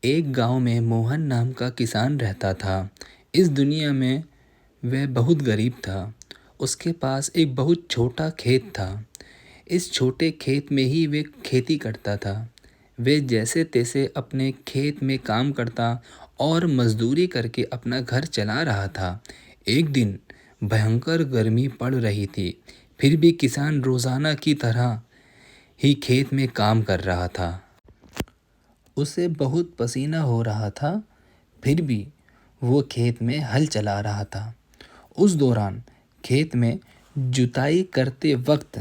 एक गांव में मोहन नाम का किसान रहता था। इस दुनिया में वह बहुत गरीब था। उसके पास एक बहुत छोटा खेत था। इस छोटे खेत में ही वह खेती करता था। वह जैसे तैसे अपने खेत में काम करता और मजदूरी करके अपना घर चला रहा था। एक दिन भयंकर गर्मी पड़ रही थी, फिर भी किसान रोजाना की तरह ही खेत में काम कर रहा था। उसे बहुत पसीना हो रहा था, फिर भी वो खेत में हल चला रहा था। उस दौरान खेत में जुताई करते वक्त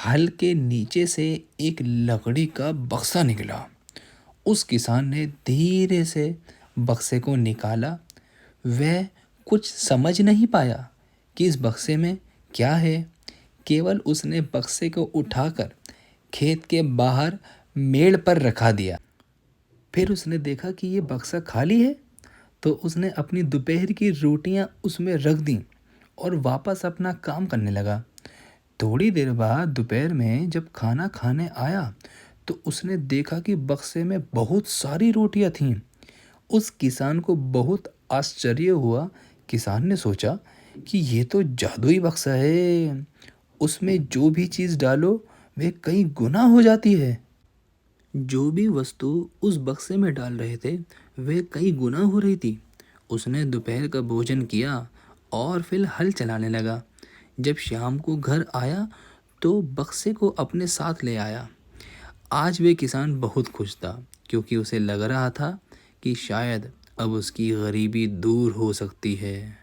हल के नीचे से एक लकड़ी का बक्सा निकला। उस किसान ने धीरे से बक्से को निकाला। वह कुछ समझ नहीं पाया कि इस बक्से में क्या है। केवल उसने बक्से को उठाकर खेत के बाहर मेड़ पर रखा दिया। फिर उसने देखा कि ये बक्सा खाली है, तो उसने अपनी दोपहर की रोटियां उसमें रख दी और वापस अपना काम करने लगा। थोड़ी देर बाद दोपहर में जब खाना खाने आया, तो उसने देखा कि बक्से में बहुत सारी रोटियां थीं। उस किसान को बहुत आश्चर्य हुआ। किसान ने सोचा कि ये तो जादुई बक्सा है। उसमें जो भी चीज़ डालो वह कई गुना हो जाती है। जो भी वस्तु उस बक्से में डाल रहे थे वे कई गुना हो रही थी। उसने दोपहर का भोजन किया और फिर हल चलाने लगा। जब शाम को घर आया तो बक्से को अपने साथ ले आया। आज वे किसान बहुत खुश था, क्योंकि उसे लग रहा था कि शायद अब उसकी गरीबी दूर हो सकती है।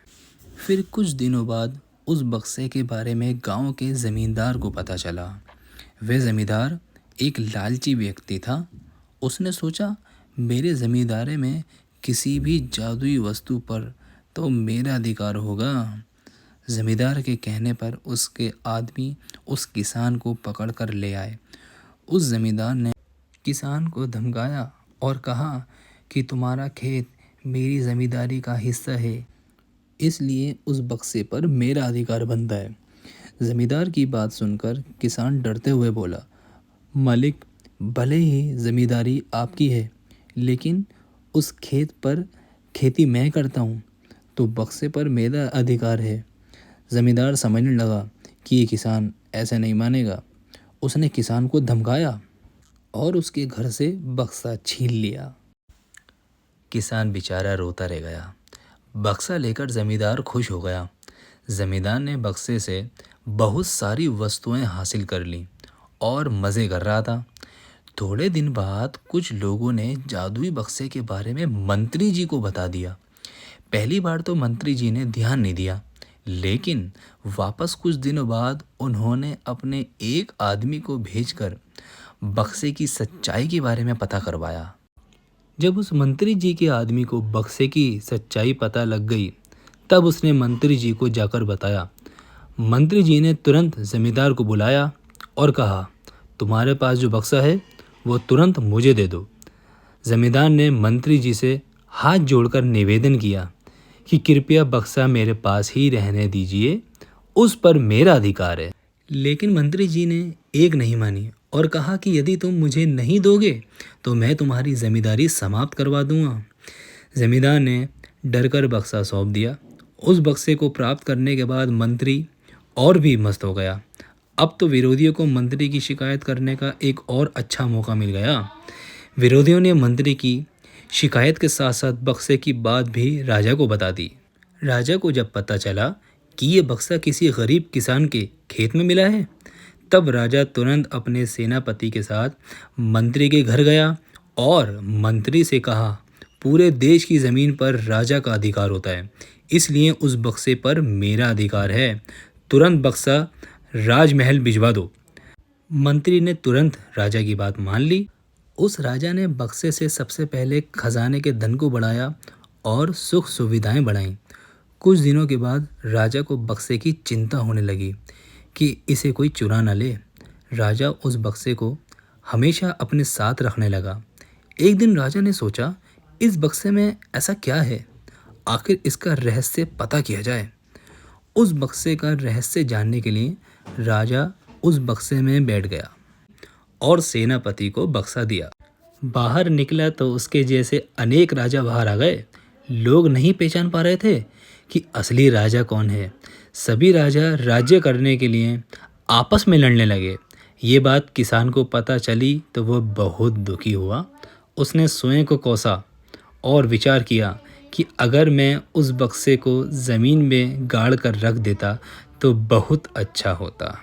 फिर कुछ दिनों बाद उस बक्से के बारे में गांव के ज़मींदार को पता चला। वह ज़मींदार एक लालची व्यक्ति था। उसने सोचा, मेरे ज़मींदारी में किसी भी जादुई वस्तु पर तो मेरा अधिकार होगा। ज़मींदार के कहने पर उसके आदमी उस किसान को पकड़ कर ले आए। उस ज़मींदार ने किसान को धमकाया और कहा कि तुम्हारा खेत मेरी ज़मींदारी का हिस्सा है, इसलिए उस बक्से पर मेरा अधिकार बनता है। ज़मींदार की बात सुनकर किसान डरते हुए बोला, मालिक, भले ही ज़मींदारी आपकी है, लेकिन उस खेत पर खेती मैं करता हूँ, तो बक्से पर मेरा अधिकार है। ज़मींदार समझने लगा कि ये किसान ऐसे नहीं मानेगा। उसने किसान को धमकाया और उसके घर से बक्सा छीन लिया। किसान बेचारा रोता रह गया। बक्सा लेकर ज़मींदार खुश हो गया। ज़मींदार ने बक्से से बहुत सारी वस्तुएं हासिल कर लीं और मज़े कर रहा था। थोड़े दिन बाद कुछ लोगों ने जादुई बक्से के बारे में मंत्री जी को बता दिया। पहली बार तो मंत्री जी ने ध्यान नहीं दिया, लेकिन वापस कुछ दिनों बाद उन्होंने अपने एक आदमी को भेजकर बक्से की सच्चाई के बारे में पता करवाया। जब उस मंत्री जी के आदमी को बक्से की सच्चाई पता लग गई, तब उसने मंत्री जी को जाकर बताया। मंत्री जी ने तुरंत ज़मींदार को बुलाया और कहा, तुम्हारे पास जो बक्सा है वो तुरंत मुझे दे दो। ज़मींदार ने मंत्री जी से हाथ जोड़कर निवेदन किया कि कृपया बक्सा मेरे पास ही रहने दीजिए, उस पर मेरा अधिकार है। लेकिन मंत्री जी ने एक नहीं मानी और कहा कि यदि तुम मुझे नहीं दोगे तो मैं तुम्हारी ज़मींदारी समाप्त करवा दूंगा। ज़मींदार ने डरकर बक्सा सौंप दिया। उस बक्से को प्राप्त करने के बाद मंत्री और भी मस्त हो गया। अब तो विरोधियों को मंत्री की शिकायत करने का एक और अच्छा मौका मिल गया। विरोधियों ने मंत्री की शिकायत के साथ साथ बक्से की बात भी राजा को बता दी। राजा को जब पता चला कि ये बक्सा किसी गरीब किसान के खेत में मिला है, तब राजा तुरंत अपने सेनापति के साथ मंत्री के घर गया और मंत्री से कहा, पूरे देश की ज़मीन पर राजा का अधिकार होता है, इसलिए उस बक्से पर मेरा अधिकार है। तुरंत बक्सा राजमहल भिजवा दो। मंत्री ने तुरंत राजा की बात मान ली। उस राजा ने बक्से से सबसे पहले खजाने के धन को बढ़ाया और सुख सुविधाएं बढ़ाईं। कुछ दिनों के बाद राजा को बक्से की चिंता होने लगी कि इसे कोई चुरा न ले। राजा उस बक्से को हमेशा अपने साथ रखने लगा। एक दिन राजा ने सोचा, इस बक्से में ऐसा क्या है, आखिर इसका रहस्य पता किया जाए। उस बक्से का रहस्य जानने के लिए राजा उस बक्से में बैठ गया और सेनापति को बक्सा दिया। बाहर निकला तो उसके जैसे अनेक राजा बाहर आ गए। लोग नहीं पहचान पा रहे थे कि असली राजा कौन है। सभी राजा राज्य करने के लिए आपस में लड़ने लगे। ये बात किसान को पता चली तो वह बहुत दुखी हुआ। उसने स्वयं को कोसा और विचार किया कि अगर मैं उस बक्से को ज़मीन में गाड़ कर रख देता तो बहुत अच्छा होता।